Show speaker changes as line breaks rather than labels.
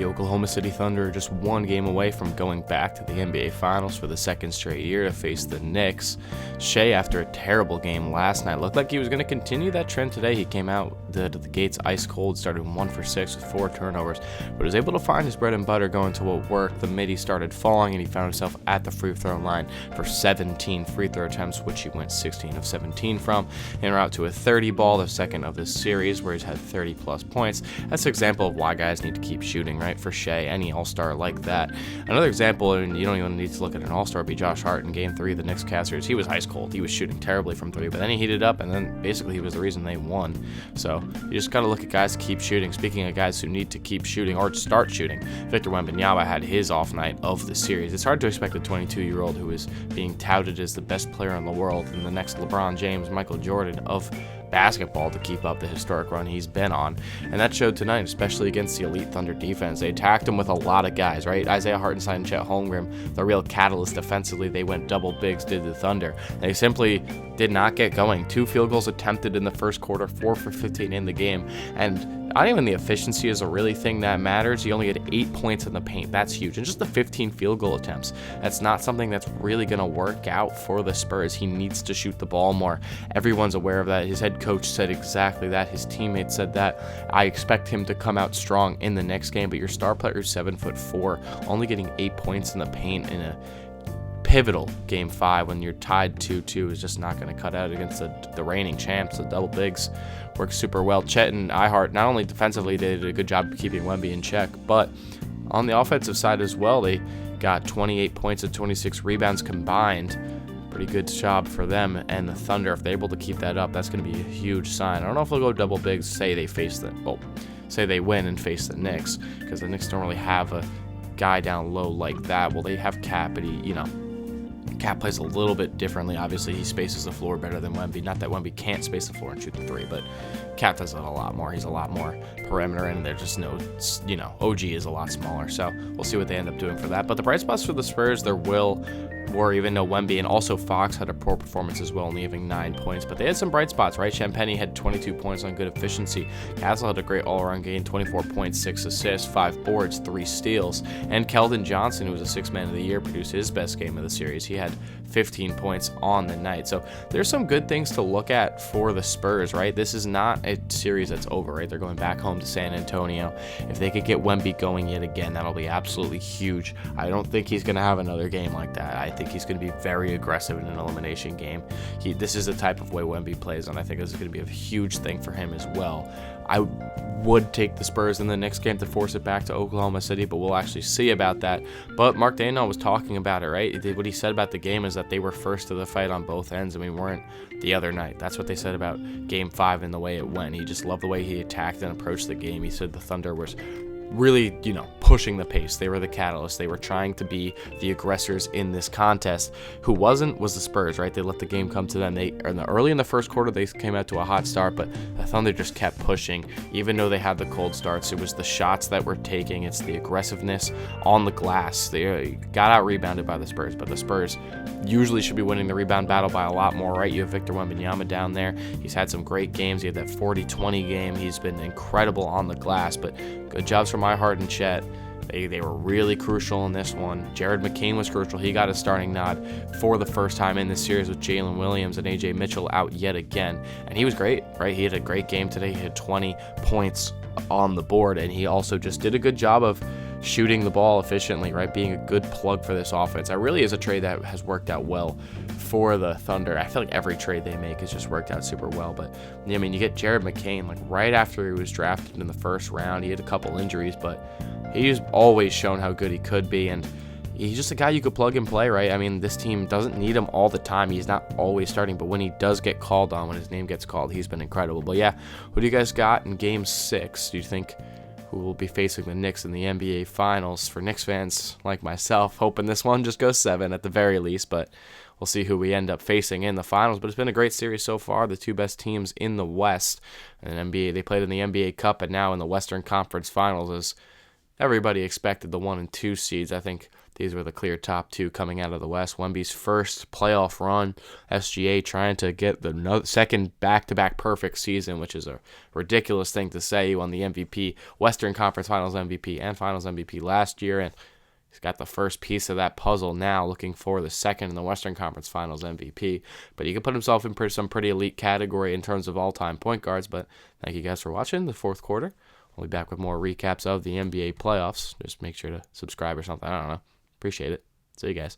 The Oklahoma City Thunder are just one game away from going back to the NBA Finals for the second straight year to face the Knicks. Shai, after a terrible game last night, looked like he was going to continue that trend today. He came out the gates ice cold, started 1 for 6 with 4 turnovers, but was able to find his bread and butter going to what worked. The middy started falling, and he found himself at the free throw line for 17 free throw attempts, which he went 16 of 17 from, en route to a 30 ball, the second of this series, where he's had 30 plus points. That's an example of why guys need to keep shooting, right? For Shai, any all-star like that. Another example, and you don't even need to look at an all-star, be Josh Hart in Game 3 of the Knicks Casters. He was ice cold. He was shooting terribly from 3, but then he heated up, and then basically he was the reason they won. So you just got to look at guys to keep shooting. Speaking of guys who need to keep shooting or start shooting, Victor Wembanyama had his off night of the series. It's hard to expect a 22-year-old who is being touted as the best player in the world and the next LeBron James, Michael Jordan of basketball to keep up the historic run he's been on, and that showed tonight, especially against the elite Thunder defense. They attacked him with a lot of guys, right? Isaiah Hartenstein and Chet Holmgren, the real catalyst defensively. They went double bigs, did the Thunder. They simply did not get going. 2 field goals attempted in the first quarter, 4 for 15 in the game, and not even the efficiency is a really thing that matters. He only had 8 points in the paint. That's huge. And just the 15 field goal attempts, that's not something that's really going to work out for the Spurs. He needs to shoot the ball more. Everyone's aware of that. His head coach said exactly that. His teammates said that. I expect him to come out strong in the next game, but your star player is 7'4", only getting 8 points in the paint in a pivotal Game 5 when you're tied 2-2 is just not going to cut out against the reigning champs. The double bigs work super well. Chet and Ihart, not only defensively, they did a good job of keeping Wemby in check, but on the offensive side as well, they got 28 points and 26 rebounds combined. Pretty good job for them. And the Thunder, if they're able to keep that up, that's going to be a huge sign. I don't know if they'll go double bigs, say they win and face the Knicks, because the Knicks don't really have a guy down low like that. Well, they have Cap, but Cap plays a little bit differently. Obviously, he spaces the floor better than Wemby. Not that Wemby can't space the floor and shoot the 3, but Cap does it a lot more. He's a lot more perimeter, and there's just no, OG is a lot smaller. So we'll see what they end up doing for that. But the bright spots for the Spurs, there were even though Wemby and also Fox had a poor performance as well, only having 9 points. But they had some bright spots, right? Champagnie had 22 points on good efficiency. Castle had a great all-around game, 24 points, 6 assists, 5 boards, 3 steals. And Keldon Johnson, who was a 6th man of the year, produced his best game of the series. He had 15 points on the night. So there's some good things to look at for the Spurs, right? This is not a series that's over, right? They're going back home to San Antonio. If they could get Wemby going yet again, that'll be absolutely huge. I don't think he's going to have another game like that. I think he's going to be very aggressive in an elimination game. This is the type of way Wemby plays, and I think this is going to be a huge thing for him as well. I would take the Spurs in the next game to force it back to Oklahoma City, but we'll actually see about that. But Mark Daigneault was talking about it, right? What he said about the game is that they were first to the fight on both ends, and we weren't the other night. That's what they said about Game 5 and the way it went. He just loved the way he attacked and approached the game. He said the Thunder was really, pushing the pace. They were the catalyst. They were trying to be the aggressors in this contest. Who wasn't was the Spurs, right? They let the game come to them. Early in the first quarter, they came out to a hot start, but the Thunder just kept pushing. Even though they had the cold starts, it was the shots that were taking. It's the aggressiveness on the glass. They got out-rebounded by the Spurs, but the Spurs usually should be winning the rebound battle by a lot more, right? You have Victor Wembanyama down there. He's had some great games. He had that 40-20 game. He's been incredible on the glass, but good jobs from Ihart and Chet. They were really crucial in this one. Jared McCain was crucial. He got a starting nod for the first time in this series with Jalen Williams and A.J. Mitchell out yet again. And he was great, right? He had a great game today. He had 20 points on the board, and he also just did a good job of shooting the ball efficiently, right? Being a good plug for this offense. That really is a trade that has worked out well for the Thunder. I feel like every trade they make has just worked out super well. But, you get Jared McCain, right after he was drafted in the first round. He had a couple injuries, but he's always shown how good he could be, and he's just a guy you could plug and play, right? This team doesn't need him all the time. He's not always starting, but when he does get called on, when his name gets called, he's been incredible. But yeah, who do you guys got in Game 6? Do you think who will be facing the Knicks in the NBA Finals? For Knicks fans like myself, hoping this one just goes 7 at the very least, but we'll see who we end up facing in the finals. But it's been a great series so far. The 2 best teams in the West and NBA, they played in the NBA Cup and now in the Western Conference Finals, as everybody expected the 1 and 2 seeds. I think these were the clear top two coming out of the West. Wemby's first playoff run, SGA trying to get the second back-to-back perfect season, which is a ridiculous thing to say. He won the MVP, Western Conference Finals MVP, and Finals MVP last year, and he's got the first piece of that puzzle now, looking for the second in the Western Conference Finals MVP. But he could put himself in some pretty elite category in terms of all-time point guards. But thank you guys for watching the fourth quarter. We'll be back with more recaps of the NBA playoffs. Just make sure to subscribe or something. I don't know. Appreciate it. See you guys.